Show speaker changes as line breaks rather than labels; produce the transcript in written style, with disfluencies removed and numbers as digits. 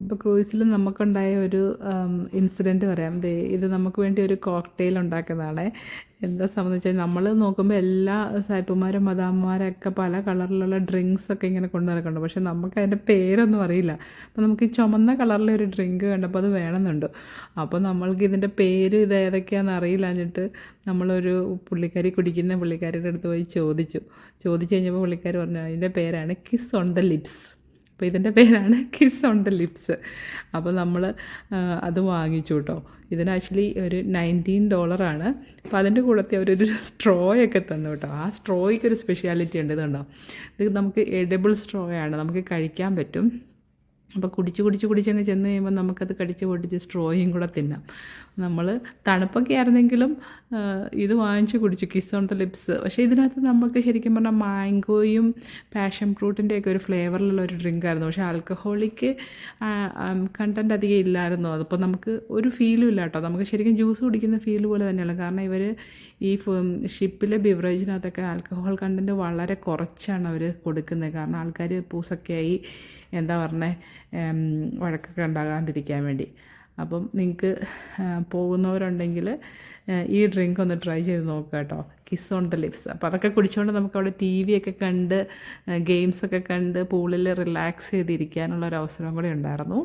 ഇപ്പോൾ ക്രൂസിൽ നമുക്കുണ്ടായ ഒരു ഇൻസിഡൻറ്റ് പറയാം. ഇത് നമുക്ക് വേണ്ടി ഒരു കോക്ടെയിൽ ഉണ്ടാക്കുന്നതാണ്. എന്താ സംബന്ധിച്ചാൽ നമ്മൾ നോക്കുമ്പോൾ എല്ലാ സായിപ്പുമാരും മദാമ്മമാരൊക്കെ പല കളറിലുള്ള ഡ്രിങ്ക്സൊക്കെ ഇങ്ങനെ കൊണ്ടു നടക്കുന്നുണ്ട്. പക്ഷേ നമുക്ക് അതിൻ്റെ പേരൊന്നും അറിയില്ല. അപ്പോൾ നമുക്ക് ഈ ചുമന്ന കളറിലെ ഒരു ഡ്രിങ്ക് കണ്ടപ്പോൾ അത് വേണമെന്നുണ്ട്. അപ്പോൾ നമ്മൾക്ക് ഇതിൻ്റെ പേര് ഇത് ഏതൊക്കെയാണെന്ന് അറിയില്ലാഞ്ഞിട്ട് നമ്മളൊരു പുള്ളിക്കാരിയുടെ അടുത്ത് പോയി ചോദിച്ചു കഴിഞ്ഞപ്പോൾ പുള്ളിക്കാരി പറഞ്ഞു അതിൻ്റെ പേരാണ് കിസ് ഓൺ ദ ലിപ്സ്. അപ്പോൾ ഇതിൻ്റെ പേരാണ് കിസ് ഓൺ ദ ലിപ്സ്. അപ്പോൾ നമ്മൾ അത് വാങ്ങിച്ചു കേട്ടോ. ഇതിന് ആക്ച്വലി ഒരു $19. അപ്പോൾ അതിൻ്റെ കൂടത്തെ അവരൊരു സ്ട്രോയൊക്കെ തന്നു കേട്ടോ. ആ സ്ട്രോയ്ക്ക് ഒരു സ്പെഷ്യാലിറ്റി ഉണ്ട്. ഇതുണ്ടോ, ഇത് നമുക്ക് എഡിബിൾ സ്ട്രോ ആണ്, നമുക്ക് കഴിക്കാൻ പറ്റും. അപ്പോൾ കുടിച്ചങ്ങ് ചെന്ന് കഴിയുമ്പോൾ നമുക്കത് കടിച്ച് പൊട്ടിച്ച് സ്ട്രോയും കൂടെ തിന്നാം. നമ്മൾ തണുപ്പൊക്കെ ആയിരുന്നെങ്കിലും ഇത് വാങ്ങിച്ച് കുടിച്ചു, കിസ് ഓൺ ദ ലിപ്സ്. പക്ഷേ ഇതിനകത്ത് നമുക്ക് ശരിക്കും പറഞ്ഞാൽ മാംഗോയും പാഷൻ ഫ്രൂട്ടിൻ്റെയൊക്കെ ഒരു ഫ്ലേവറിലുള്ള ഒരു ഡ്രിങ്കായിരുന്നു. പക്ഷേ ആൽക്കഹോളിക് കണ്ടൻറ്റ് അധികം ഇല്ലായിരുന്നു. അതിപ്പോൾ നമുക്ക് ഒരു ഫീലും ഇല്ല കേട്ടോ. നമുക്ക് ശരിക്കും ജ്യൂസ് കുടിക്കുന്ന ഫീൽ പോലെ തന്നെയാണ്. കാരണം ഇവർ ഈ ഷിപ്പിലെ ബിവറേജിനകത്തൊക്കെ ആൽക്കഹോൾ കണ്ടൻറ്റ് വളരെ കുറച്ചാണ് അവർ കൊടുക്കുന്നത്. കാരണം ആൾക്കാർ പൂസൊക്കെയായി എന്താ പറഞ്ഞേ വഴക്കൊക്കെ ഉണ്ടാകാണ്ടിരിക്കാൻ വേണ്ടി. അപ്പം നിങ്ങൾക്ക് പോകുന്നവരുണ്ടെങ്കിൽ ഈ ഡ്രിങ്ക് ഒന്ന് ട്രൈ ചെയ്ത് നോക്കുക കേട്ടോ, കിസ് ഓൺ ദ ലിപ്സ്. അപ്പോൾ അതൊക്കെ കുടിച്ചുകൊണ്ട് നമുക്ക് അവിടെ TV ഒക്കെ കണ്ട് ഗെയിംസൊക്കെ കണ്ട് പൂളിൽ റിലാക്സ് ചെയ്തിരിക്കാനുള്ളൊരവസരം കൂടെ ഉണ്ടായിരുന്നു.